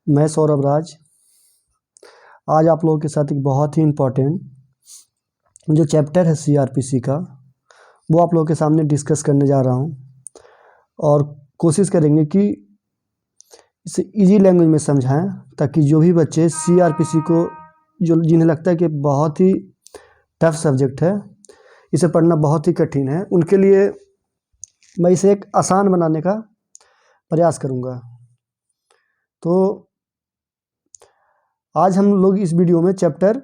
मैं सौरभ राज आज आप लोगों के साथ एक बहुत ही इम्पोर्टेंट जो चैप्टर है सीआरपीसी का वो आप लोगों के सामने डिस्कस करने जा रहा हूँ और कोशिश करेंगे कि इसे इजी लैंग्वेज में समझाएं ताकि जो भी बच्चे सीआरपीसी को जो जिन्हें लगता है कि बहुत ही टफ सब्जेक्ट है, इसे पढ़ना बहुत ही कठिन है, उनके लिए मैं इसे एक आसान बनाने का प्रयास करूँगा। तो आज हम लोग इस वीडियो में चैप्टर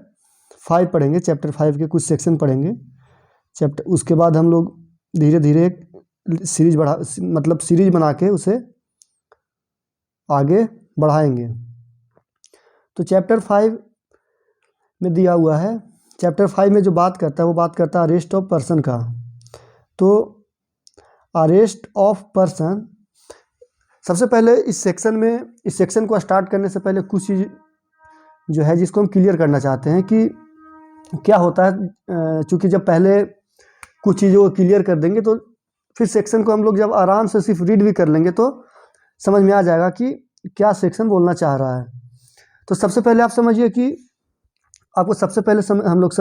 5 पढ़ेंगे। चैप्टर 5 के कुछ सेक्शन पढ़ेंगे। उसके बाद हम लोग धीरे धीरे सीरीज बना के उसे आगे बढ़ाएंगे। तो चैप्टर 5 में दिया हुआ है, चैप्टर 5 में जो बात करता है वो बात करता है अरेस्ट ऑफ पर्सन का। तो अरेस्ट ऑफ पर्सन, सबसे पहले इस सेक्शन को स्टार्ट करने से पहले कुछ चीज़ जो है जिसको हम क्लियर करना चाहते हैं कि क्या होता है। चूँकि जब पहले कुछ चीज़ों को क्लियर कर देंगे तो फिर सेक्शन को हम लोग जब आराम से सिर्फ रीड भी कर लेंगे तो समझ में आ जाएगा कि क्या सेक्शन बोलना चाह रहा है। तो सबसे पहले आप समझिए कि आपको सबसे पहले हम लोग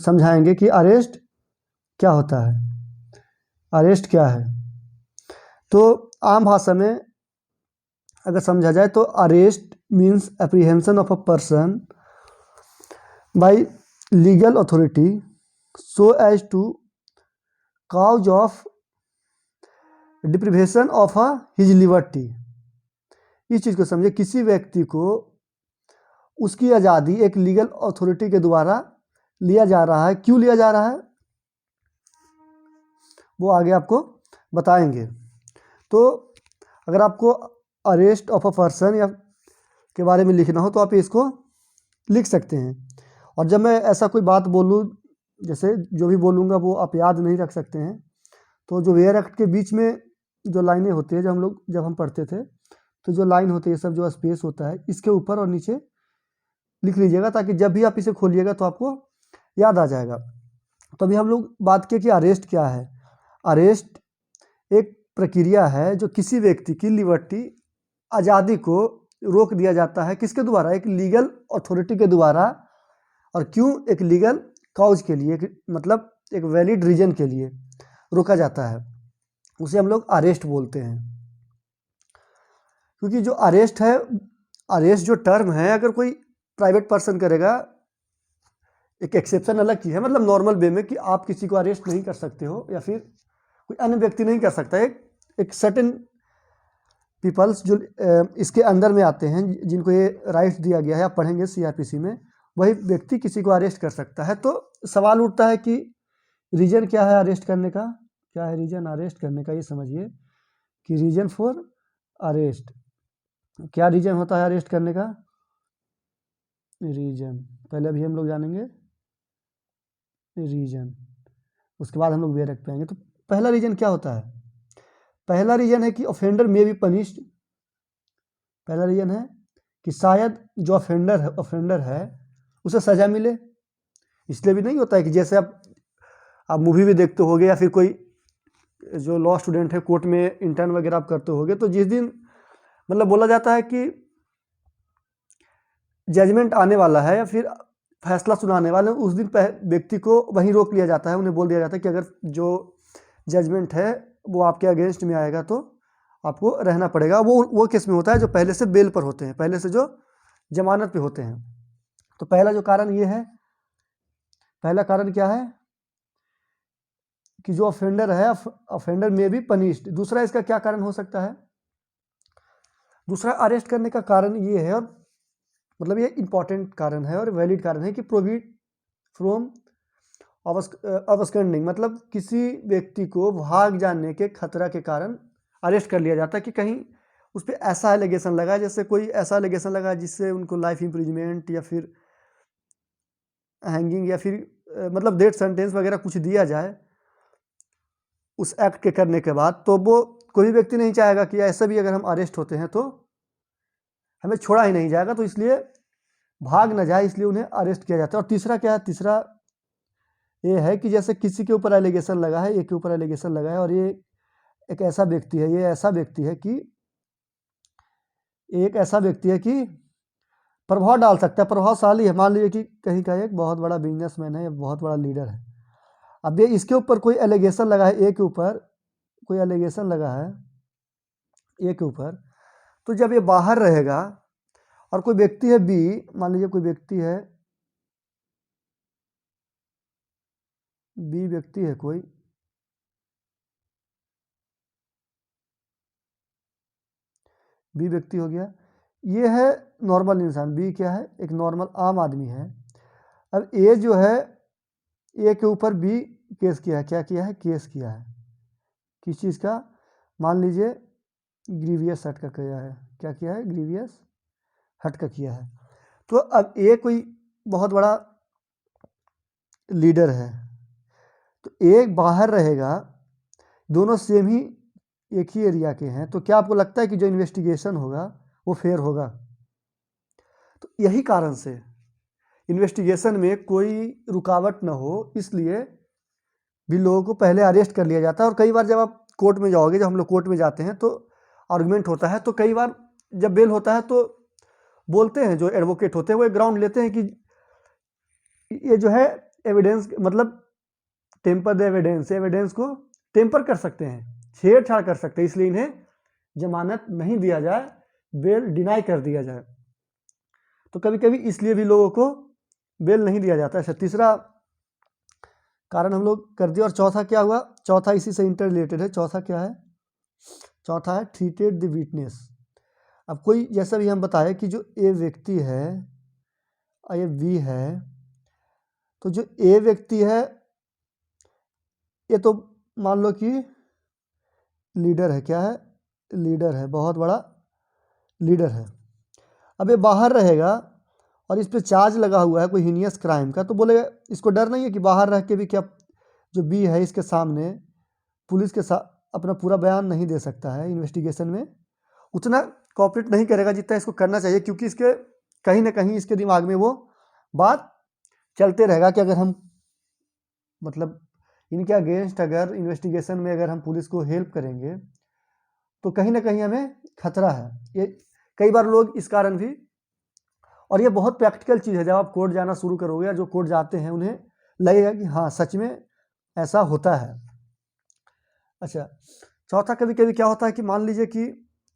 समझाएंगे कि अरेस्ट क्या होता है। अरेस्ट क्या है, तो आम भाषा में अगर समझा जाए तो arrest means apprehension of a person by legal authority so as to cause of deprivation of his liberty. इस चीज़ को समझे, किसी व्यक्ति को उसकी आज़ादी एक लीगल अथॉरिटी के द्वारा लिया जा रहा है। क्यों लिया जा रहा है वो आगे आपको बताएंगे। तो अगर आपको अरेस्ट ऑफ अ पर्सन या के बारे में लिखना हो तो आप इसको लिख सकते हैं। और जब मैं ऐसा कोई बात बोलूँ, जैसे जो भी बोलूँगा वो आप याद नहीं रख सकते हैं, तो जो वेयर एक्ट के बीच में जो लाइनें होती है जब हम पढ़ते थे तो जो लाइन होती है सब जो स्पेस होता है इसके ऊपर और नीचे लिख लीजिएगा ताकि जब भी आप इसे खोलिएगा तो आपको याद आ जाएगा। तो अभी हम लोग बात किए कि अरेस्ट क्या है। अरेस्ट एक प्रक्रिया है जो किसी व्यक्ति की लिबर्टी, आज़ादी को रोक दिया जाता है। किसके द्वारा? एक लीगल अथॉरिटी के द्वारा। और क्यों? एक लीगल काउज के लिए, मतलब एक वैलिड रीजन के लिए रोका जाता है, उसे हम लोग अरेस्ट बोलते हैं। क्योंकि जो अरेस्ट है, अरेस्ट जो टर्म है, अगर कोई प्राइवेट पर्सन करेगा, एक एक्सेप्शन अलग की है, मतलब नॉर्मल वे में कि आप किसी को अरेस्ट नहीं कर सकते हो या फिर कोई अन्य व्यक्ति नहीं कर सकता। एक सर्टेन पीपल्स जो इसके अंदर में आते हैं, जिनको ये राइट्स दिया गया है, आप पढ़ेंगे सीआरपीसी में, वही व्यक्ति किसी को अरेस्ट कर सकता है। तो सवाल उठता है कि रीजन क्या है अरेस्ट करने का? क्या है रीजन अरेस्ट करने का? ये समझिए कि रीजन फॉर अरेस्ट, क्या रीजन होता है अरेस्ट करने का? रीजन पहले अभी हम लोग जानेंगे रीजन, उसके बाद हम लोग वे रख पाएंगे। तो पहला रीजन क्या होता है? पहला रीजन है कि ऑफेंडर मे बी पनिश्ड। पहला रीजन है कि शायद जो ऑफेंडर है उसे सजा मिले। इसलिए भी नहीं होता है कि जैसे आप मूवी भी देखते होगे या फिर कोई जो लॉ स्टूडेंट है कोर्ट में इंटर्न वगैरह आप करते होगे, तो जिस दिन मतलब बोला जाता है कि जजमेंट आने वाला है या फिर फैसला सुनाने वाले, उस दिन व्यक्ति को वहीं रोक लिया जाता है। उन्हें बोल दिया जाता है कि अगर जो जजमेंट है वो आपके अगेंस्ट में आएगा तो आपको रहना पड़ेगा। वो केस में होता है जो पहले से बेल पर होते हैं, पहले से जो जमानत पे होते हैं। तो पहला जो कारण ये है, पहला कारण क्या है कि जो ऑफेंडर है, ऑफेंडर में भी पनिश्ड। दूसरा इसका क्या कारण हो सकता है? दूसरा अरेस्ट करने का कारण ये है, और मतलब ये इंपॉर्टेंट कारण है और वैलिड कारण है कि प्रोहिबिट फ्रॉम अबस्कैंडिंग, मतलब किसी व्यक्ति को भाग जाने के खतरा के कारण अरेस्ट कर लिया जाता है कि कहीं उस पर ऐसा एलिगेशन लगा, जैसे कोई ऐसा एलिगेशन लगा जिससे उनको लाइफ इम्प्रिजमेंट या फिर हैंगिंग या फिर मतलब डेथ सेंटेंस वगैरह कुछ दिया जाए उस एक्ट के करने के बाद। तो वो कोई भी व्यक्ति नहीं चाहेगा कि ऐसा भी अगर हम अरेस्ट होते हैं तो हमें छोड़ा ही नहीं जाएगा, तो इसलिए भाग न जाए, इसलिए उन्हें अरेस्ट किया जाता है। और तीसरा क्या है? तीसरा ये है कि जैसे किसी के ऊपर एलिगेशन लगा है, एक के ऊपर एलिगेशन लगा है और ये एक ऐसा व्यक्ति है, ये ऐसा व्यक्ति है कि एक ऐसा व्यक्ति है कि प्रभाव डाल सकता है, प्रभावशाली है। मान लीजिए कि कहीं का एक बहुत बड़ा बिजनेसमैन है या बहुत बड़ा लीडर है। अब ये इसके ऊपर कोई एलिगेशन लगा है, ए के ऊपर कोई एलिगेशन लगा है ए के ऊपर, तो जब ये बाहर रहेगा और कोई व्यक्ति है बी, मान लीजिए कोई व्यक्ति है बी, व्यक्ति है कोई, बी व्यक्ति हो गया, ये है नॉर्मल इंसान, बी क्या है, एक नॉर्मल आम आदमी है। अब ए जो है, ए के ऊपर बी केस किया है, क्या किया है, केस किया है किस चीज़ का, मान लीजिए ग्रीवियस हट का किया है, क्या किया है, ग्रीवियस हट का किया है। तो अब ए कोई बहुत बड़ा लीडर है, तो एक बाहर रहेगा, दोनों सेम ही एक ही एरिया के हैं, तो क्या आपको लगता है कि जो इन्वेस्टिगेशन होगा वो फेयर होगा? तो यही कारण से इन्वेस्टिगेशन में कोई रुकावट ना हो, इसलिए भी लोगों को पहले अरेस्ट कर लिया जाता है। और कई बार जब आप कोर्ट में जाओगे, जब हम लोग कोर्ट में जाते हैं तो आर्गुमेंट होता है, तो कई बार जब बेल होता है तो बोलते हैं, जो एडवोकेट होते हैं वो एक ग्राउंड लेते हैं कि ये जो है एविडेंस, मतलब टेम्पर द एविडेंस, एविडेंस को टेम्पर कर सकते हैं, छेड़छाड़ कर सकते हैं, इसलिए इन्हें जमानत नहीं दिया जाए, बेल डिनाई कर दिया जाए। तो कभी कभी इसलिए भी लोगों को बेल नहीं दिया जाता है। तीसरा कारण हम लोग कर दिया। और चौथा क्या हुआ, चौथा इसी से इंटर रिलेटेड है। चौथा क्या है, चौथा है ट्रीटेड द विटनेस। अब कोई, जैसा भी हम बताए कि जो ए व्यक्ति है और ये बी है, तो जो ए व्यक्ति है ये तो मान लो कि लीडर है, क्या है, लीडर है, बहुत बड़ा लीडर है। अब ये बाहर रहेगा और इस पे चार्ज लगा हुआ है कोई हीनियस क्राइम का, तो बोलेगा, इसको डर नहीं है कि बाहर रह के भी क्या जो बी है इसके सामने पुलिस के साथ अपना पूरा बयान नहीं दे सकता है, इन्वेस्टिगेशन में उतना कोऑपरेट नहीं करेगा जितना इसको करना चाहिए, क्योंकि इसके कहीं ना कहीं इसके दिमाग में वो बात चलते रहेगा कि अगर हम, मतलब इनके अगेंस्ट अगर इन्वेस्टिगेशन में अगर हम पुलिस को हेल्प करेंगे तो कहीं ना कहीं हमें खतरा है। ये कई बार लोग इस कारण भी, और ये बहुत प्रैक्टिकल चीज़ है, जब आप कोर्ट जाना शुरू करोगे या जो कोर्ट जाते हैं उन्हें लगेगा कि हाँ सच में ऐसा होता है। अच्छा, चौथा, कभी कभी क्या होता है कि मान लीजिए कि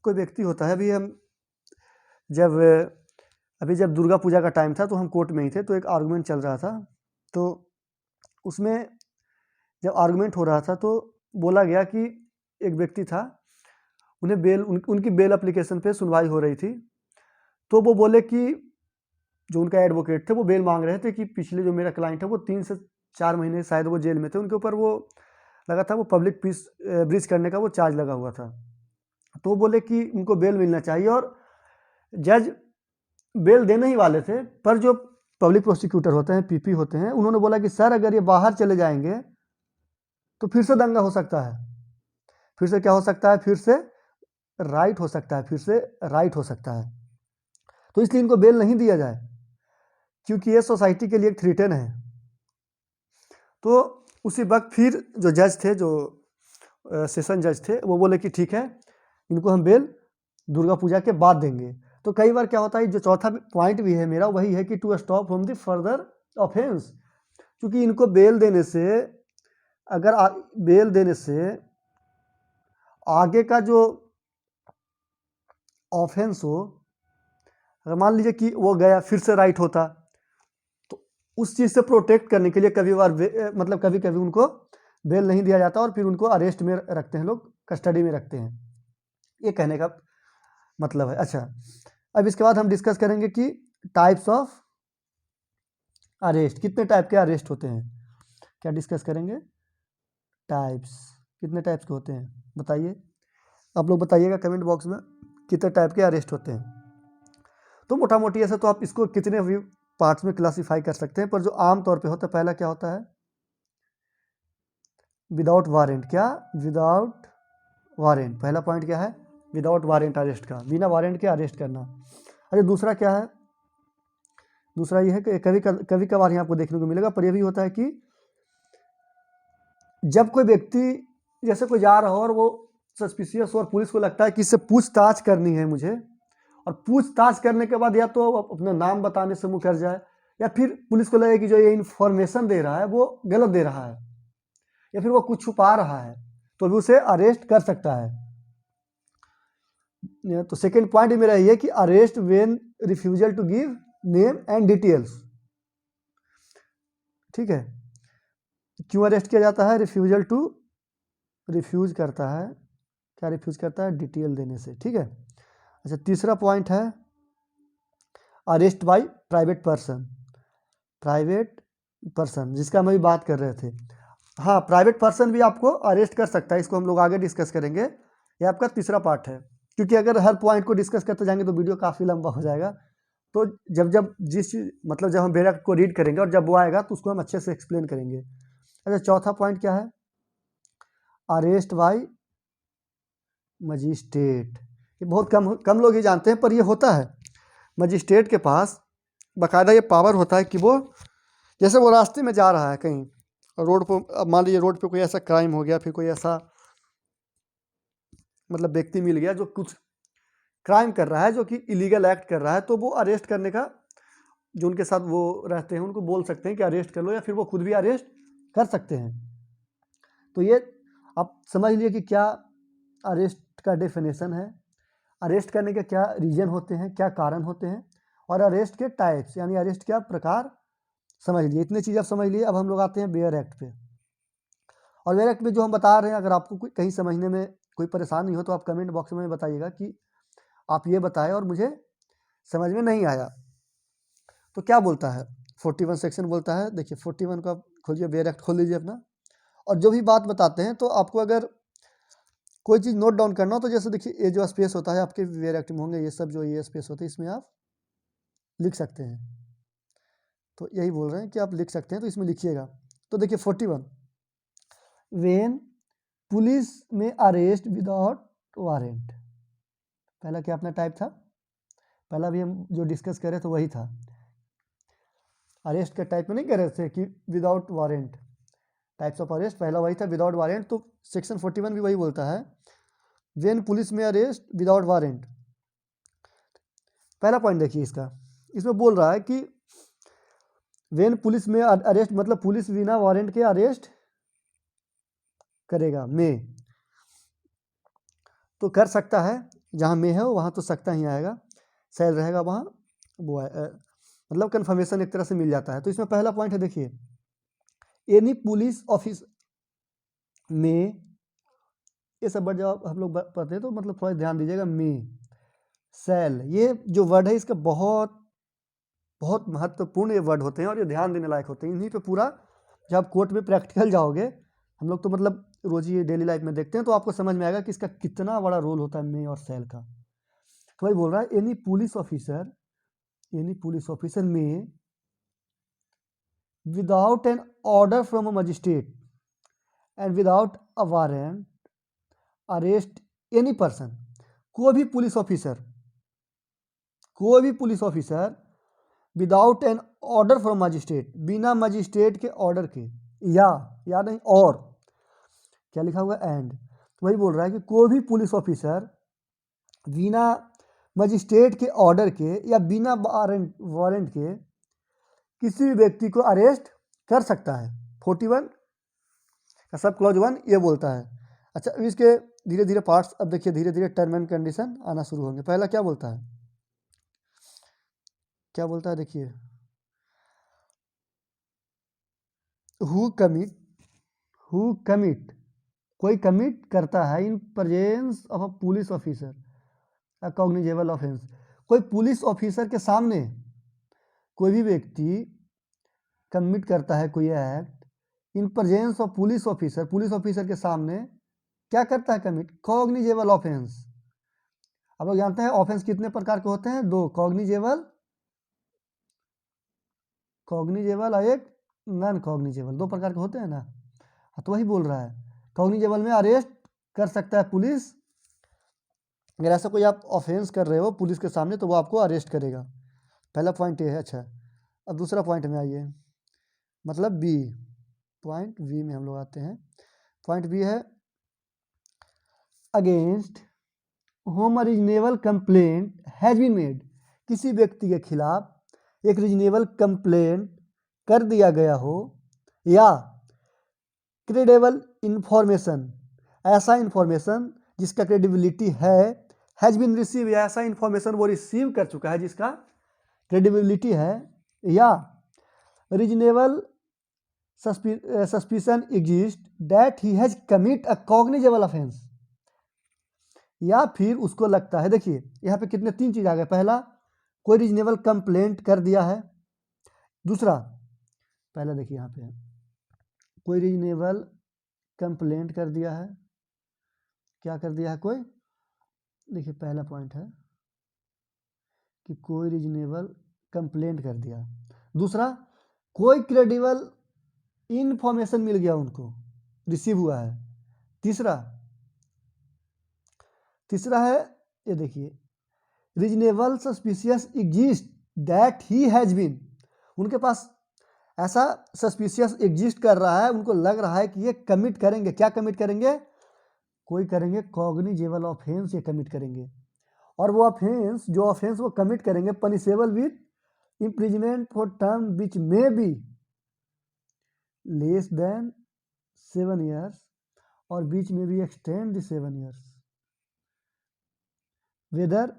कोई व्यक्ति होता है, अभी जब दुर्गा पूजा का टाइम था तो हम कोर्ट में ही थे, तो एक आर्गुमेंट चल रहा था, तो उसमें जब आर्गुमेंट हो रहा था तो बोला गया कि एक व्यक्ति था, उन्हें बेल, उनकी बेल एप्लीकेशन पे सुनवाई हो रही थी, तो वो बोले कि जो उनका एडवोकेट थे वो बेल मांग रहे थे कि पिछले जो मेरा क्लाइंट है वो 3 से 4 महीने शायद वो जेल में थे, उनके ऊपर वो लगा था, वो पब्लिक पीस ब्रीच करने का वो चार्ज लगा हुआ था, तो वो बोले कि उनको बेल मिलना चाहिए। और जज बेल देने ही वाले थे, पर जो पब्लिक प्रोसिक्यूटर होते हैं, पीपी होते हैं, उन्होंने बोला कि सर अगर ये बाहर चले जाएंगे तो फिर से दंगा हो सकता है, फिर से क्या हो सकता है, फिर से राइट हो सकता है, फिर से राइट हो सकता है, तो इसलिए इनको बेल नहीं दिया जाए, क्योंकि ये सोसाइटी के लिए एक थ्रेटन है। तो उसी वक्त फिर जो जज थे, जो सेशन जज थे, वो बोले कि ठीक है, इनको हम बेल दुर्गा पूजा के बाद देंगे। तो कई बार क्या होता है, जो चौथा पॉइंट भी है मेरा वही है कि to stop from the further offence, क्योंकि इनको बेल देने से, अगर बेल देने से आगे का जो ऑफेंस हो, अगर मान लीजिए कि वो गया फिर से राइट होता, तो उस चीज़ से प्रोटेक्ट करने के लिए कभी बार मतलब कभी कभी उनको बेल नहीं दिया जाता और फिर उनको अरेस्ट में रखते हैं लोग, कस्टडी में रखते हैं, ये कहने का मतलब है। अच्छा, अब इसके बाद हम डिस्कस करेंगे कि टाइप्स ऑफ अरेस्ट, कितने टाइप के अरेस्ट होते हैं, क्या डिस्कस करेंगे, टाइप्स, कितने टाइप्स के होते हैं बताइए, आप लोग बताइएगा कमेंट बॉक्स में कितने टाइप के अरेस्ट होते हैं। तो मोटा मोटी ऐसे तो आप इसको कितने भी पार्ट्स में क्लासीफाई कर सकते हैं, पर जो आम तौर पे होता है, पहला क्या होता है, विदाउट वारंट, क्या, विदाउट वारंट, पहला पॉइंट क्या है, विदाउट वारंट अरेस्ट का, बिना वारंट के अरेस्ट करना। अरे दूसरा क्या है, दूसरा ये है कि कभी कभार यहाँ आपको देखने को मिलेगा, पर यह भी होता है कि जब कोई व्यक्ति, जैसे कोई जा रहा हो और वो सस्पिशियस हो और पुलिस को लगता है कि इससे पूछताछ करनी है मुझे, और पूछताछ करने के बाद या तो अपना नाम बताने से मुकर जाए, या फिर पुलिस को लगे कि जो ये इन्फॉर्मेशन दे रहा है वो गलत दे रहा है, या फिर वो कुछ छुपा रहा है, तो भी उसे अरेस्ट कर सकता है। तो सेकेंड पॉइंट मेरा ये कि arrest when refusal to give name and details. ठीक है, क्यों अरेस्ट किया जाता है? रिफ्यूज करता है, क्या रिफ्यूज करता है? डिटेल देने से। ठीक है, अच्छा तीसरा पॉइंट है अरेस्ट बाय प्राइवेट पर्सन, जिसका हम अभी बात कर रहे थे। हाँ, प्राइवेट पर्सन भी आपको अरेस्ट कर सकता है, इसको हम लोग आगे डिस्कस करेंगे, ये आपका तीसरा पार्ट है, क्योंकि अगर हर पॉइंट को डिस्कस करते जाएंगे तो वीडियो काफ़ी लंबा हो जाएगा। तो जब जिस चीज मतलब जब हम बेरा को रीड करेंगे और जब वो आएगा तो उसको हम अच्छे से एक्सप्लेन करेंगे। अच्छा चौथा पॉइंट क्या है? Arrest by magistrate. ये बहुत कम लोग ही जानते हैं, पर ये होता है। मजिस्ट्रेट के पास बाकायदा ये पावर होता है कि वो जैसे वो रास्ते में जा रहा है कहीं रोड पर, अब मान लीजिए रोड पे कोई ऐसा क्राइम हो गया, फिर कोई ऐसा मतलब व्यक्ति मिल गया जो कुछ क्राइम कर रहा है, जो कि इलीगल एक्ट कर रहा है, तो वो अरेस्ट करने का, जो उनके साथ वो रहते हैं उनको बोल सकते हैं कि अरेस्ट कर लो, या फिर वो खुद भी अरेस्ट कर सकते हैं। तो ये आप समझ लिए कि क्या अरेस्ट का डेफिनेशन है, अरेस्ट करने के क्या रीजन होते हैं, क्या कारण होते हैं, और अरेस्ट के टाइप्स यानी अरेस्ट क्या प्रकार, समझ लिए। इतनी चीज़ आप समझ लिए। अब हम लोग आते हैं बेयर एक्ट पे। और बेयर एक्ट में जो हम बता रहे हैं, अगर आपको कहीं समझने में कोई परेशानी हो तो आप कमेंट बॉक्स में बताइएगा कि आप ये बताएं और मुझे समझ में नहीं आया। तो क्या बोलता है? 41 सेक्शन बोलता है, देखिए 41 को आप खोलिए, बेयर एक्ट खोल लीजिए अपना, और जो भी बात बताते हैं तो आपको अगर कोई चीज़ नोट डाउन करना हो तो जैसे देखिए ये जो स्पेस होता है आपके बेयर एक्ट में होंगे, ये सब जो ये स्पेस होते हैं इसमें आप लिख सकते हैं। तो यही बोल रहे हैं कि आप लिख सकते हैं, तो इसमें लिखिएगा। तो देखिए 41, वेन पुलिस में अरेस्ट विदाउट वारंट। पहला क्या अपना टाइप था? पहला भी हम जो डिस्कस कर रहे थे वही था, अरेस्ट के टाइप में नहीं कह रहे थे कि without warrant, types of arrest पहला वही था, विदाउट वारंट। तो सेक्शन 41 भी वही बोलता है, वेन पुलिस में अरेस्ट विदाउट वारंट। पहला पॉइंट देखिए इसका, इसमें बोल रहा है कि वेन पुलिस में अरेस्ट मतलब पुलिस बिना वारंट के अरेस्ट करेगा, में तो कर सकता है, जहाँ में है वहाँ तो सकता ही आएगा, शैल रहेगा वहाँ वो मतलब कन्फर्मेशन एक तरह से मिल जाता है। तो इसमें पहला पॉइंट है देखिए, एनी पुलिस ऑफिस में, ये सब वर्ड जब हम लोग पढ़ते हैं तो मतलब थोड़ा ध्यान दीजिएगा, में शैल, ये जो वर्ड है इसका बहुत बहुत महत्वपूर्ण ये वर्ड होते हैं और ये ध्यान देने लायक होते हैं। इन्हीं पे पूरा जब कोर्ट में प्रैक्टिकल जाओगे, हम लोग तो मतलब रोज ही डेली लाइफ में देखते हैं, तो आपको समझ में आएगा कि इसका कितना बड़ा रोल होता है में और शैल का। तो भाई बोल रहा है एनी पुलिस ऑफिसर में without an order from a magistrate and without a warrant arrest any person. कोई भी police officer without an order from magistrate, बिना मजिस्ट्रेट के ऑर्डर के, या नहीं और क्या लिखा हुआ एंड, तो वही बोल रहा है कि कोई भी पुलिस ऑफिसर बिना मजिस्ट्रेट के ऑर्डर के या बिना वारंट के किसी भी व्यक्ति को अरेस्ट कर सकता है। 41 का सब क्लॉज 1 ये बोलता है। अच्छा इसके धीरे धीरे पार्ट्स अब देखिए, धीरे धीरे टर्म एंड कंडीशन आना शुरू होंगे। पहला क्या बोलता है, देखिए, हु कमिट, कोई कमिट करता है in presence of a police officer a cognizable offence. कोई पुलिस ऑफिसर के सामने कोई भी व्यक्ति कमिट करता है कोई act in presence of police officer के सामने क्या करता है कमिट? Cognizable offence. आप लोग जानते हैं ऑफेंस कितने प्रकार के होते हैं? 2, कॉग्निजेबल और एक नॉन कॉग्निजेबल, 2 प्रकार के होते हैं ना। तो वही बोल रहा है, कॉग्निजेबल में अरेस्ट कर सकता है पुलिस, अगर ऐसा कोई आप ऑफेंस कर रहे हो पुलिस के सामने तो वो आपको अरेस्ट करेगा। पहला पॉइंट ये है। अच्छा अब दूसरा पॉइंट में आइए, मतलब बी, पॉइंट बी में हम लोग आते हैं। पॉइंट बी है against whom reasonable complaint has been made, किसी व्यक्ति के खिलाफ एक रीजनेबल कंप्लेंट कर दिया गया हो, या क्रेडिबल इंफॉर्मेशन, ऐसा इंफॉर्मेशन जिसका क्रेडिबिलिटी है, हैज बीन रिसीव, या ऐसा इंफॉर्मेशन वो रिसीव कर चुका है जिसका क्रेडिबिलिटी है, या reasonable suspicion exist that he has commit a cognizable offence, या फिर उसको लगता है, देखिए यहाँ पे कितने 3 चीज आ गए। पहला, कोई रीजनेबल कंप्लेंट कर दिया है। दूसरा, पहला देखिए यहाँ पे कोई रीजनेबल कंप्लेंट कर दिया है, क्या कर दिया है कोई, देखिए पहला पॉइंट है कि कोई रीजनेबल कंप्लेंट कर दिया। दूसरा, कोई क्रेडिबल इंफॉर्मेशन मिल गया, उनको रिसीव हुआ है। तीसरा है, ये देखिए, reasonable suspicious exist that he has been, उनके पास ऐसा सस्पिशियस एग्जिस्ट कर रहा है, उनको लग रहा है कि ये कमिट करेंगे, क्या कमिट करेंगे, कोई करेंगे कॉग्निजेबल ऑफेंस, ये कमिट करेंगे। और वो ऑफेंस, जो ऑफेंस वो कमिट करेंगे, punishable with imprisonment for term which may be less than 7 years और बीच में भी extend the 7 years, whether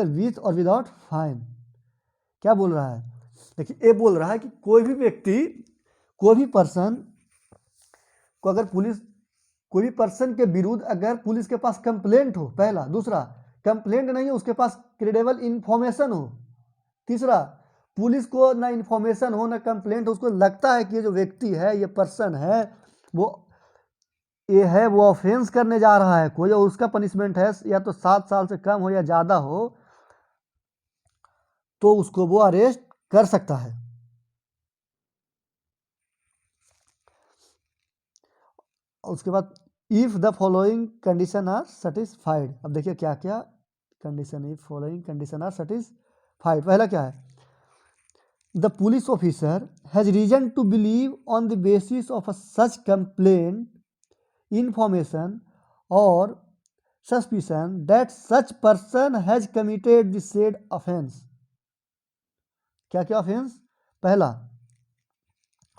with और विदाउट फाइन। क्या बोल रहा है, देखिए ये बोल रहा है कि कोई भी व्यक्ति, कोई भी पर्सन को अगर पुलिस, कोई भी पर्सन के विरुद्ध अगर पुलिस के पास कंप्लेंट हो, पहला। दूसरा, कंप्लेंट नहीं है, उसके पास क्रेडिबल इंफॉर्मेशन हो। तीसरा, पुलिस को ना इंफॉर्मेशन हो ना कंप्लेंट हो, उसको लगता है कि ये जो व्यक्ति है, ये पर्सन है, वो ऑफेंस करने जा रहा है कोई, और उसका पनिशमेंट है या तो 7 साल से कम हो या ज़्यादा हो, तो उसको वो अरेस्ट कर सकता है। उसके बाद if the following condition are satisfied, अब देखिए क्या क्या condition, if following condition are satisfied. पहला क्या है, the police officer has reason to believe on the basis of a such complaint, information और suspicion that such person has committed the said offence. क्या क्या ऑफेंस, पहला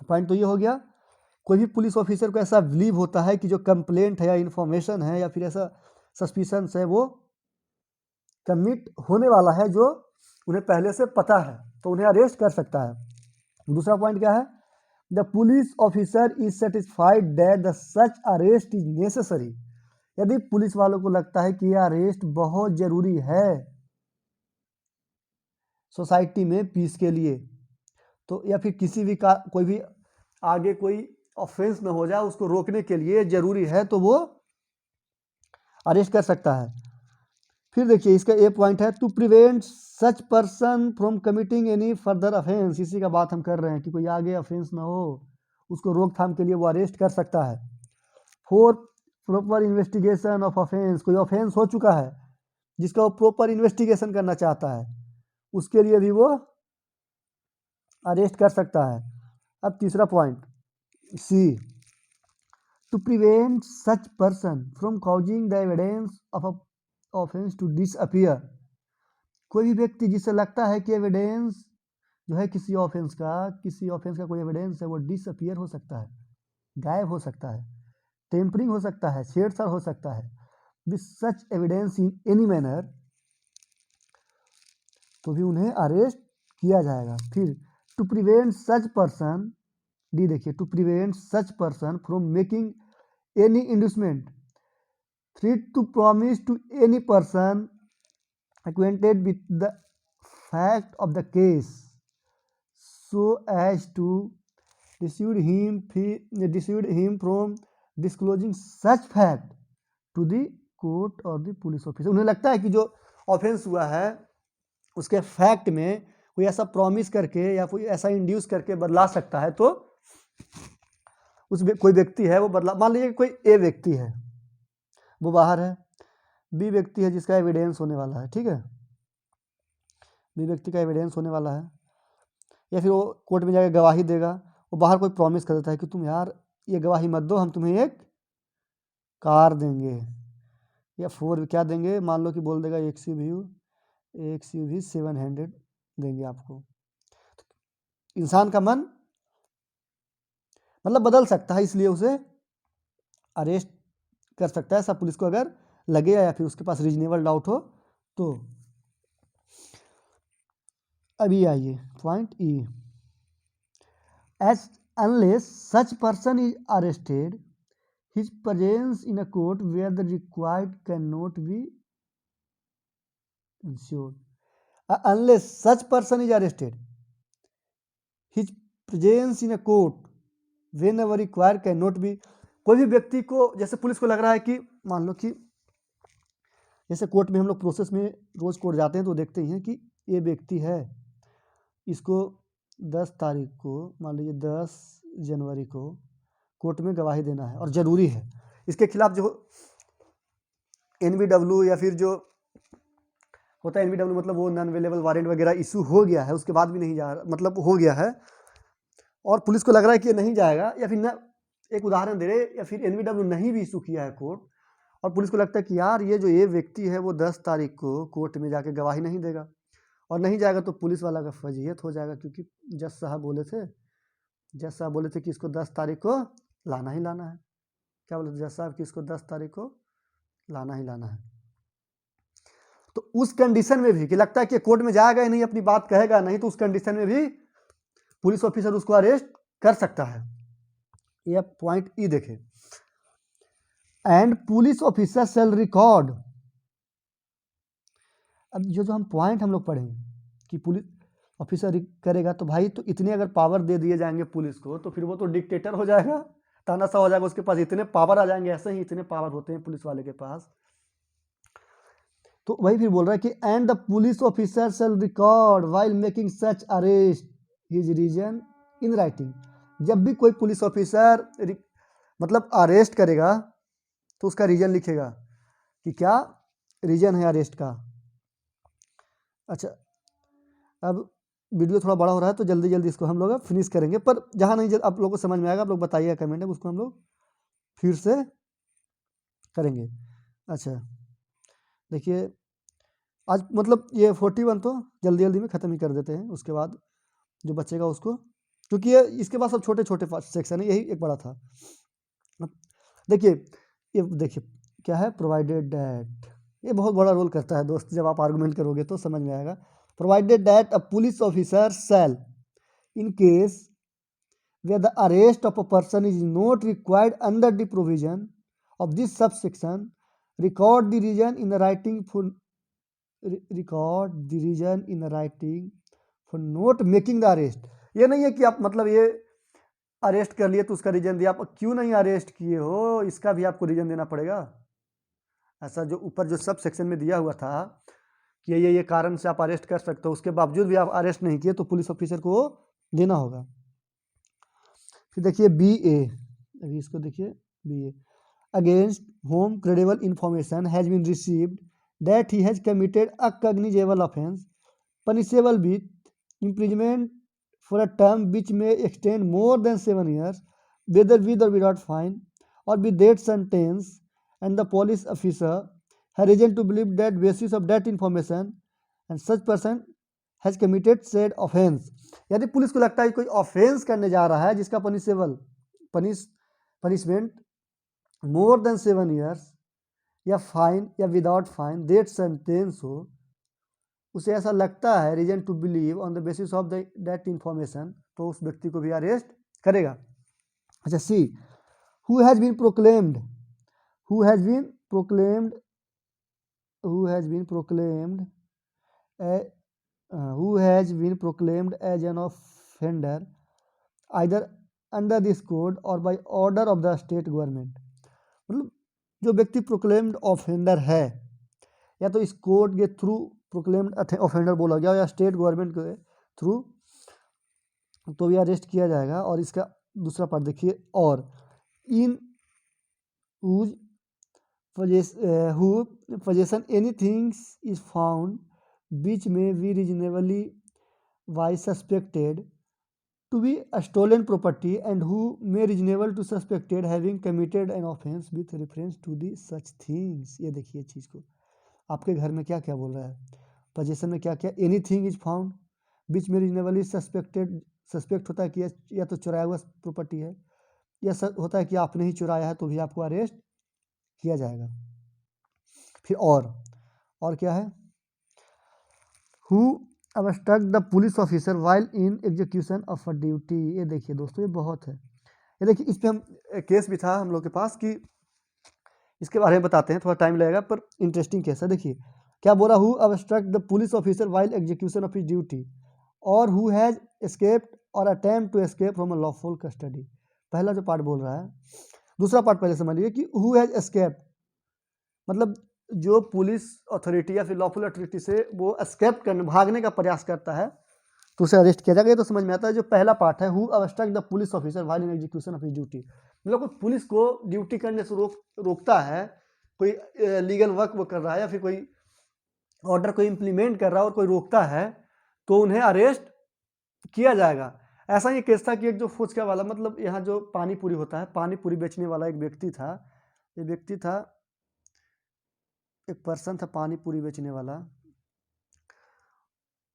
point तो ये हो गया, कोई भी पुलिस ऑफिसर को ऐसा बिलीव होता है कि जो कंप्लेंट है या इंफॉर्मेशन है या फिर ऐसा सस्पिशंस है, वो कमिट होने वाला है, जो उन्हें पहले से पता है, तो उन्हें अरेस्ट कर सकता है। दूसरा पॉइंट क्या है, the police officer is satisfied that the such arrest is necessary, यदि पुलिस वालों को लगता है कि यह अरेस्ट बहुत जरूरी है सोसाइटी में पीस के लिए, तो या फिर किसी भी का कोई भी आगे कोई ऑफेंस न हो जाए, उसको रोकने के लिए जरूरी है, तो वो अरेस्ट कर सकता है। फिर देखिए इसका ए पॉइंट है, to prevent such person from committing any further offence, इसी का बात हम कर रहे हैं कि कोई आगे ऑफेंस ना हो, उसको रोकथाम के लिए वो अरेस्ट कर सकता है। 4, प्रॉपर इन्वेस्टिगेशन ऑफ ऑफेंस, कोई ऑफेंस हो चुका है जिसका वो प्रॉपर इन्वेस्टिगेशन करना चाहता है, उसके लिए भी वो अरेस्ट कर सकता है। अब तीसरा point C, to prevent such person from causing the evidence of a offence to disappear, कोई भी व्यक्ति जिसे लगता है कि एविडेंस जो है किसी ऑफेंस का कोई एविडेंस है, वो डिसअपियर हो सकता है, गायब हो सकता है, टेम्परिंग हो सकता है, छेड़छाड़ हो सकता है with such evidence in any manner, तो भी उन्हें अरेस्ट किया जाएगा। फिर to prevent such person, D देखिए, to prevent such person from making any inducement, threat to promise to any person acquainted with the fact of the case so as to dissuade him from disclosing such fact to the court or the police officer। उन्हें लगता है कि जो offence हुआ है उसके fact में कोई ऐसा प्रॉमिस करके या कोई ऐसा इंड्यूस करके बदला सकता है, तो उस कोई व्यक्ति है वो बदला, मान लीजिए कोई ए व्यक्ति है वो बाहर है, बी व्यक्ति है जिसका एविडेंस होने वाला है, ठीक है, बी व्यक्ति का एविडेंस होने वाला है, या फिर वो कोर्ट में जाकर गवाही देगा, वो बाहर कोई प्रॉमिस कर देता है कि तुम यार ये गवाही मत दो, हम तुम्हें एक कार देंगे या क्या देंगे, मान लो कि बोल देगा XUV 700 देंगे आपको। इंसान का मन मतलब बदल सकता है, इसलिए उसे अरेस्ट कर सकता है ऐसा पुलिस को अगर लगे या फिर उसके पास रीजनेबल डाउट हो तो। अभी आइए point E, as unless such person is arrested his presence in a court where the required cannot be ensured. Unless such person is arrested, his presence in a court whenever required cannot be। कोई भी व्यक्ति को, जैसे police को लग रहा है कि मान लो कि जैसे कोर्ट में हम लोग प्रोसेस में रोज कोर्ट जाते हैं तो देखते हैं कि ये व्यक्ति है, इसको 10 तारीख को, मान लीजिए 10 जनवरी को कोर्ट में गवाही देना है और ज़रूरी है, इसके खिलाफ जो NBW या फिर जो होता है NBW मतलब वो नॉन अवेलेबल वारंट वगैरह इशू हो गया है, उसके बाद भी नहीं जा रहा, मतलब हो गया है और पुलिस को लग रहा है कि ये नहीं जाएगा, या फिर ना, एक उदाहरण दे रहे, या फिर NBW नहीं भी इशू किया है कोर्ट और पुलिस को लगता है कि यार ये व्यक्ति है वो 10 तारीख को कोर्ट में जाके गवाही नहीं देगा और नहीं जाएगा तो पुलिस वाला का फजीहत हो जाएगा, क्योंकि जज साहब बोले थे कि इसको 10 तारीख को लाना ही लाना है। क्या बोले जज साहब कि इसको 10 तारीख को लाना ही लाना है। तो उस कंडीशन में भी कि लगता है कि कोर्ट में जाएगा ही नहीं, अपनी बात कहेगा नहीं, तो उस कंडीशन में भी पुलिस ऑफिसर उसको अरेस्ट कर सकता है। यह पॉइंट ई देखे, and police officer shall record. अब जो हम पॉइंट हम लोग पढ़े कि पुलिस ऑफिसर करेगा, तो भाई तो इतने अगर पावर दे दिए जाएंगे पुलिस को तो फिर वो तो डिक्टेटर हो जाएगा, तानाशाह हो जाएगा, उसके पास इतने पावर आ जाएंगे, ऐसे ही इतने पावर होते हैं पुलिस वाले के पास। तो वही फिर बोल रहा है कि and the police officer shall record while making such arrest his reason in writing. जब भी कोई पुलिस ऑफिसर मतलब अरेस्ट करेगा तो उसका रीजन लिखेगा कि क्या रीजन है अरेस्ट का। अच्छा, अब वीडियो थोड़ा बड़ा हो रहा है तो जल्दी जल्दी इसको हम लोग फिनिश करेंगे, पर जहाँ नहीं आप लोगों को समझ में आएगा आप लोग बताइएगा कमेंट में, उसको हम लोग फिर से करेंगे। अच्छा देखिए, आज मतलब ये 41 तो जल्दी जल्दी में ख़त्म ही कर देते हैं, उसके बाद जो बचेगा उसको, क्योंकि ये इसके बाद सब छोटे छोटे सेक्शन है, यही एक बड़ा था। देखिए ये देखिए क्या है, प्रोवाइडेड डैट, ये बहुत बड़ा रोल करता है दोस्त, जब आप आर्गूमेंट करोगे तो समझ में आएगा। Provided that a police officer shall in case where the arrest of a person is not required under the provision of this subsection, record the reason in the writing for not making the arrest। ये नहीं है कि आप मतलब ये arrest कर लिए तो उसका रीजन दिया, आप क्यों नहीं अरेस्ट किए हो इसका भी आपको रीजन देना पड़ेगा। ऐसा जो ऊपर जो सब सेक्शन में दिया हुआ था कि ये कारण से आप अरेस्ट कर सकते हो, उसके बावजूद भी आप अरेस्ट नहीं किए तो पुलिस ऑफिसर को देना होगा। फिर देखिए BA, अभी इसको देखिए BA, against whom credible information has been received that he has committed a cognizable offence punishable with imprisonment for a term which may extend more than 7 years whether with or without fine or with that sentence, and the police officer has reason to believe that basis of that information and such person has committed said offence. यदि police को लगता है कोई offence करने जा रहा है जिसका पनिशमेंट मोर देन 7 years या फाइन या विदाउट फाइन डेट सेंटेंस हो, उसे ऐसा लगता है reason to believe on the basis of that information, तो उस व्यक्ति को भी अरेस्ट करेगा। अच्छा C, who has been proclaimed as an offender either under this code or by order of the state government। मतलब जो व्यक्ति प्रोक्लेम्ड ऑफेंडर है या तो इस कोड के थ्रू प्रोक्लेम्ड ऑफेंडर बोला गया या स्टेट गवर्नमेंट के थ्रू, तो भी अरेस्ट किया जाएगा। और इसका दूसरा पार्ट देखिए, और इन who possession anything is found which may be reasonably by suspected to be a stolen property and who may reasonable to suspected having committed an offense with reference to the such things। ये देखिए चीज़ को, आपके घर में क्या क्या बोल रहा है, पोजीशन में क्या क्या, एनीथिंग इज फाउंड विच में रीजनेबली सस्पेक्टेड, सस्पेक्ट होता है कि या तो चुराया हुआ प्रॉपर्टी है, या होता है कि आपने ही चुराया है, तो भी आपको अरेस्ट किया जाएगा। फिर और क्या है, who obstruct the police officer while in execution of a duty. ये देखिए दोस्तों, ये बहुत है। ये देखिए, इस पे हम केस भी था हम लोग के पास कि इसके बारे में बताते हैं, थोड़ा टाइम लगेगा पर इंटरेस्टिंग केस है। देखिए क्या बोला, who obstruct the police officer while execution of his duty और हु हैज एस्केप्ड और attempt to escape from a lawful custody. पहला जो पार्ट बोल रहा है, दूसरा पार्ट पहले समझ लीजिए कि हु हैज एस्केप्ड मतलब जो पुलिस अथॉरिटी या फिर लॉफुल अथॉरिटी से वो एस्केप करने, भागने का प्रयास करता है, तो उसे अरेस्ट किया जाएगा। ये तो समझ में आता है। जो पहला पार्ट है, who obstruct the police officer while in execution of his duty, मतलब कोई पुलिस को ड्यूटी करने से रोकता है, कोई लीगल वर्क वो कर रहा है या फिर कोई ऑर्डर को इम्प्लीमेंट कर रहा है और कोई रोकता है, तो उन्हें अरेस्ट किया जाएगा। ऐसा ही केस था कि एक जो फुचका वाला, मतलब यहाँ जो पानी पूरी होता है, पानी पूरी बेचने वाला एक व्यक्ति था, एक पर्सन था पानी पूरी बेचने वाला।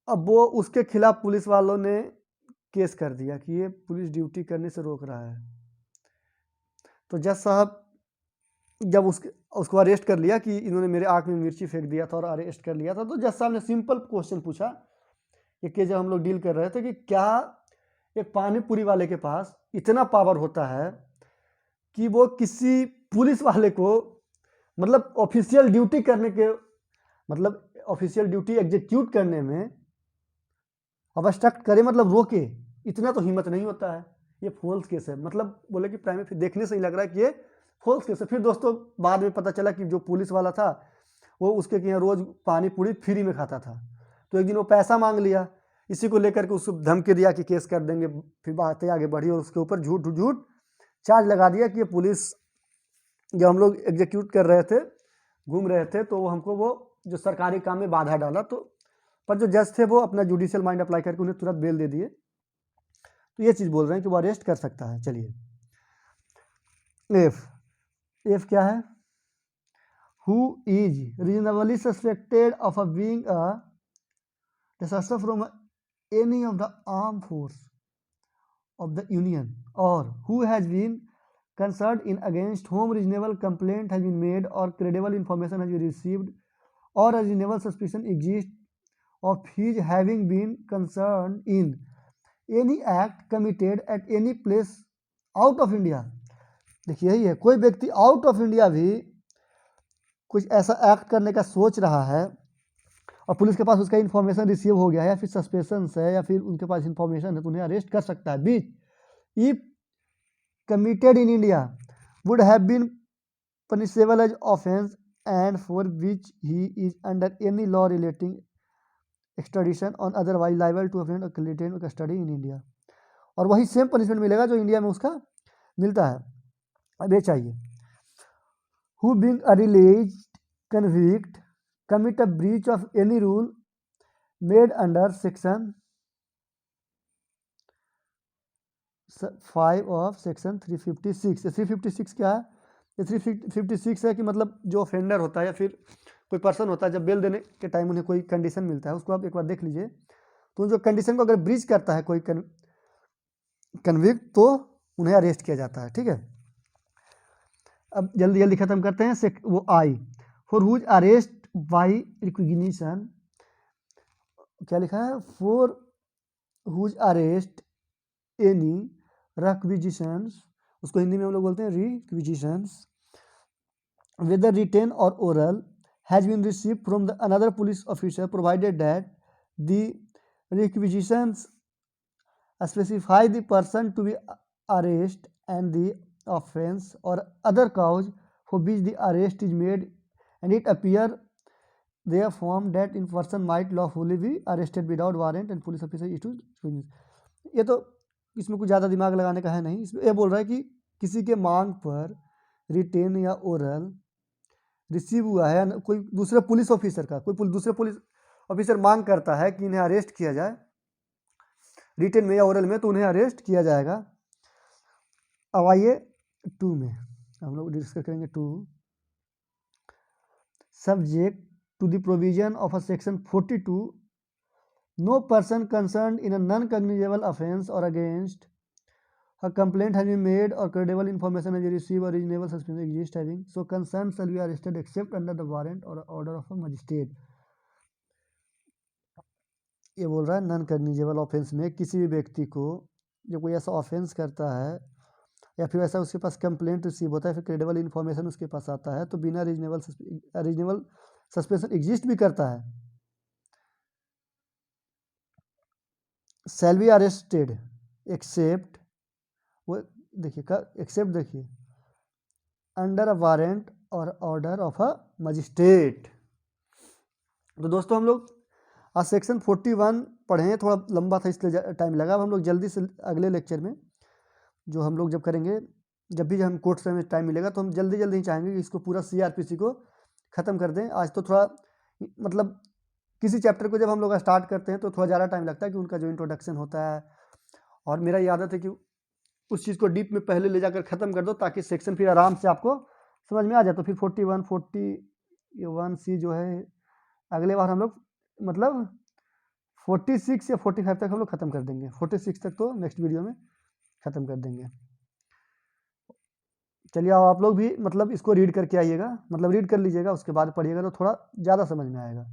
अब वो उसके खिलाफ पुलिस वालों ने केस कर दिया कि ये पुलिस ड्यूटी करने से रोक रहा है। तो जज साहब जब उसको अरेस्ट कर लिया कि इन्होंने मेरे आँख में मिर्ची फेंक दिया था और अरेस्ट कर लिया था, तो जज साहब ने सिंपल क्वेश्चन पूछा, ये केस जब हम लोग डील कर रहे थे, कि क्या एक पानी पूरी वाले के पास इतना पावर होता है कि वो किसी पुलिस वाले को, मतलब ऑफिशियल ड्यूटी करने के, मतलब ऑफिशियल ड्यूटी एग्जीक्यूट करने में ऑब्स्ट्रक्ट करे, मतलब रोके, इतना तो हिम्मत नहीं होता है। ये फॉल्स केस है। मतलब बोले कि प्राइमरी फिर देखने से ही लग रहा है कि ये फॉल्स केस है। फिर दोस्तों बाद में पता चला कि जो पुलिस वाला था वो उसके यहाँ रोज पानी पूरी फ्री में खाता था, तो एक दिन वो पैसा मांग लिया, इसी को लेकर के उसको धमकी दिया कि केस कर देंगे। फिर बातें आगे बढ़ी और उसके ऊपर झूठ चार्ज लगा दिया कि ये पुलिस, जब हम लोग एग्जीक्यूट कर रहे थे, घूम रहे थे, तो वो हमको वो जो सरकारी काम में बाधा डाला। तो पर जो जज थे वो अपना जुडिशियल माइंड अप्लाई करके उन्हें तुरंत बेल दे दिए। तो ये चीज़ बोल रहे हैं कि वो अरेस्ट कर सकता है। चलिए, एफ क्या है, who is reasonably suspected of a being a deserter from any of the arm force of the union or who has been concerned in against whom reasonable complaint has been made or credible information has been received or a reasonable suspicion exists of his having been concerned in any act committed at any place out of India। देखिए यही है, कोई व्यक्ति out of India भी कुछ ऐसा act करने का सोच रहा है और पुलिस के पास उसका इन्फॉर्मेशन रिसीव हो गया है या फिर सस्पेंशन है या फिर उनके पास इन्फॉर्मेशन है, तो उन्हें अरेस्ट कर सकता है। Which if committed in India would have been punishable as offence and for which he is under any law relating extradition on otherwise liable to offend custody in India. और वही same punishment मिलेगा जो India में उसका मिलता है। अब ये चाहिए, who being a released convict commit a breach of any rule made under section 5 of section 356। 356 क्या है, ये 356 है कि मतलब जो ऑफेंडर होता है या फिर कोई पर्सन होता है, जब बेल देने के टाइम उन्हें कोई कंडीशन मिलता है, उसको आप एक बार देख लीजिए। तो जो कंडीशन को अगर ब्रीच करता है कोई कन्विक्ट, तो उन्हें अरेस्ट किया जाता है। ठीक है, अब जल्दी जल्दी खत्म करते हैं। वो I for whom arrest by recognition, क्या लिखा है, for whom arrest any requisitions, उसको हिंदी में हम लोग बोलते हैं रिक्विजिशंस, whether written or oral has been received from the another police officer provided that the requisitions specify the person to be arrested and the offense or other cause for which the arrest is made and it appear therefore that in person might lawfully be arrested without warrant and police officer is to। ये तो इसमें कुछ ज़्यादा दिमाग लगाने का है नहीं। इसमें ये बोल रहा है कि किसी के मांग पर रिटेन या ओरल रिसीव हुआ है, कोई दूसरे पुलिस ऑफिसर का, कोई दूसरे पुलिस ऑफिसर मांग करता है कि इन्हें अरेस्ट किया जाए, रिटन में या ओरल में, तो उन्हें अरेस्ट किया जाएगा। अब आइए 2 में हम लोग डिस्कस करेंगे 2 subject to the provision of a section 42 no person concern in a non cognizable offence और against a complaint has been made or credible information has been received or reasonable suspicion exists having so concerned shall be arrested except under the warrant or order of a magistrate। ये बोल रहा है non cognizable offence में किसी भी व्यक्ति को जब कोई ऐसा ऑफेंस करता है या फिर ऐसा उसके पास कंप्लेंट रिसीव होता है, फिर क्रेडिबल इन्फॉर्मेशन उसके पास आता है, तो बिना रीजनेबल सस्पेंशन एग्जिस्ट भी करता है, शैल बी अरेस्टेड एक्सेप्ट, वो देखिए एक्सेप्ट देखिए अंडर अ वारंट और ऑर्डर ऑफ अ मजिस्ट्रेट। तो दोस्तों हम लोग आज सेक्शन 41 पढ़े हैं, थोड़ा लंबा था इसलिए टाइम लगा। अब हम लोग जल्दी से अगले लेक्चर में जो हम लोग जब करेंगे, जब भी हम कोर्स में टाइम मिलेगा तो हम जल्दी जल्दी चाहेंगे कि इसको पूरा CRPC को ख़त्म कर दें। आज तो थोड़ा मतलब किसी चैप्टर को जब हम लोग स्टार्ट करते हैं तो थोड़ा ज़्यादा टाइम लगता है कि उनका जो इंट्रोडक्शन होता है, और मेरा ये आदत है कि उस चीज़ को डीप में पहले ले जाकर ख़त्म कर दो ताकि सेक्शन फिर आराम से आपको समझ में आ जाए। तो फिर 41 41C जो है अगले बार हम लोग मतलब 46 या 45 तक हम लोग ख़त्म कर देंगे। 46 तक तो नेक्स्ट वीडियो में ख़त्म कर देंगे। चलिए आप लोग भी मतलब इसको रीड करके आइएगा, मतलब रीड कर लीजिएगा, उसके बाद पढ़िएगा तो थोड़ा ज़्यादा समझ में आएगा।